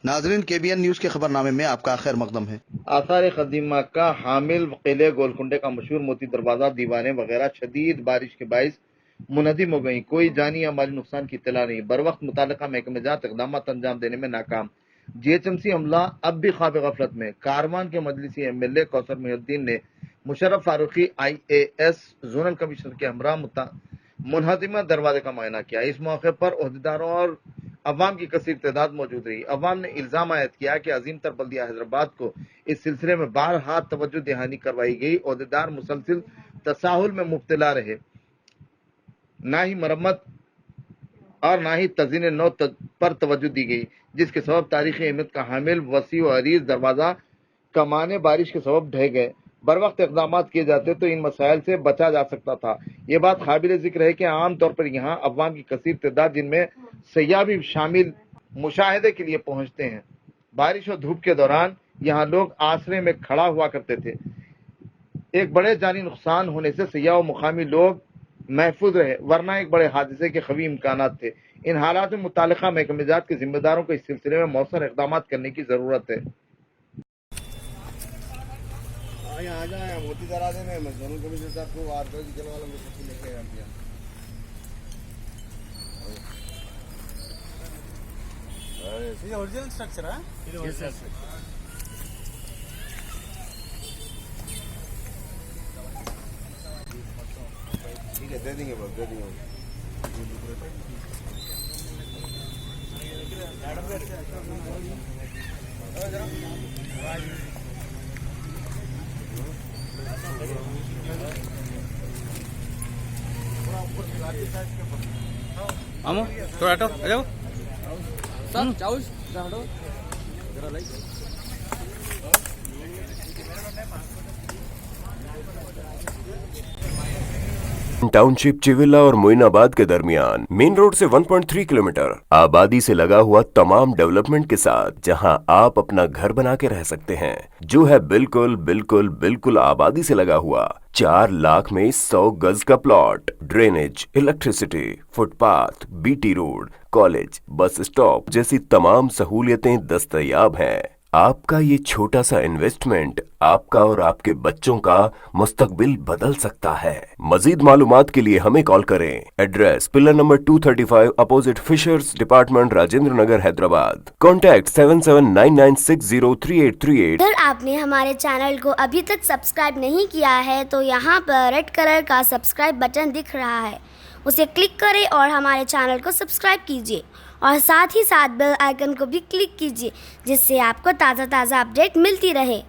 नाजरीन, KBN news के खबरनामे में आपका खैर मकदम है। आसार कदीमा का हामिल किले गोलकुंडे का मशहूर मोती दरवाजा, दीवारें वगैरह शदीद बारिश के बाइस मुनहदिम हो गई। कोई जानी या माली नुकसान की इत्तला नहीं। बर वक्त मुतालिका महकमे जात इकदाम अंजाम देने में नाकाम। GHMC अमला अब भी ख्वाब गफलत में। कारवान के मजलिसी MLA कौसर मुहिउद्दीन ने Musharraf Farooqui IAS zonal commissioner के हमरा मुनहदिमा दरवाजे का मुआयना किया। इस मौके पर ओहदेदारों और अवाम की कसीर तादाद मौजूद रही। अवाम ने इल्जाम आयद किया कि अजीम तर बल्दिया हैदराबाद को इस सिलसिले में बारहा तवज्जो दहानी करवाई गई। ओहदेदार मुसलसिल तसाहुल में मुब्तला रहे। ना ही मरम्मत और ना ही तज़ीन नौ पर तवज्जो दी गई, जिसके सबब तारीखी अहमियत का हामिल वसी व अरीज दरवाजा कमाने बारिश के सबब ढह गए। बर वक्त इकदाम किए जाते तो इन मसाइल से बचा जा सकता था। ये बात काबिल जिक्र है कि आम तौर पर यहाँ अवाम की कसीर तादाद, जिनमें सयाह भी शामिल, मुशाहिदे के लिए पहुंचते हैं। बारिश और धूप के दौरान यहाँ लोग आसरे में खड़ा हुआ करते थे। एक बड़े जानी नुकसान होने से सयाह और मुकामी लोग महफूज रहे, वरना एक बड़े हादसे के खवी इम्कानात थे। इन हालात में मुतालिका महकमेजात के जिम्मेदारों को इस सिलसिले में मौसर इकदाम करने की जरूरत है। यहाँ आ जाए मोती दरवाजे में मैं जोनल कमिश्नर साहब को आर्डर की वाला में सब लेके आ गया। ये ओरिजिनल स्ट्रक्चर है। ठीक है, दे देंगे बस, दे देंगे। आमो थोड़ा हटो, आ जाओ सब जाओ हटो जरा लाइक। टाउनशिप चिविला और मोइनाबाद के दरमियान मेन रोड से 1.3 किलोमीटर आबादी से लगा हुआ तमाम डेवलपमेंट के साथ जहां आप अपना घर बना के रह सकते हैं, जो है बिल्कुल बिल्कुल बिल्कुल आबादी से लगा हुआ। 4 लाख में 100 गज का plot, drainage, electricity, footpath, BT road, college, bus stop जैसी तमाम सहूलियतें दस्तयाब हैं। आपका ये छोटा सा इन्वेस्टमेंट आपका और आपके बच्चों का मुस्तकबिल बदल सकता है। मजीद मालूमात के लिए हमें कॉल करें। Address pillar number 235 opposite fishers department, Rajendra Nagar, Hyderabad. Contact 7799603838। अगर आपने हमारे चैनल को अभी तक सब्सक्राइब नहीं किया है तो यहाँ पर रेड कलर का सब्सक्राइब बटन दिख रहा है, उसे क्लिक करें और हमारे चैनल को सब्सक्राइब कीजिए और साथ ही साथ बेल आइकन को भी क्लिक कीजिए, जिससे आपको ताज़ा अपडेट मिलती रहे।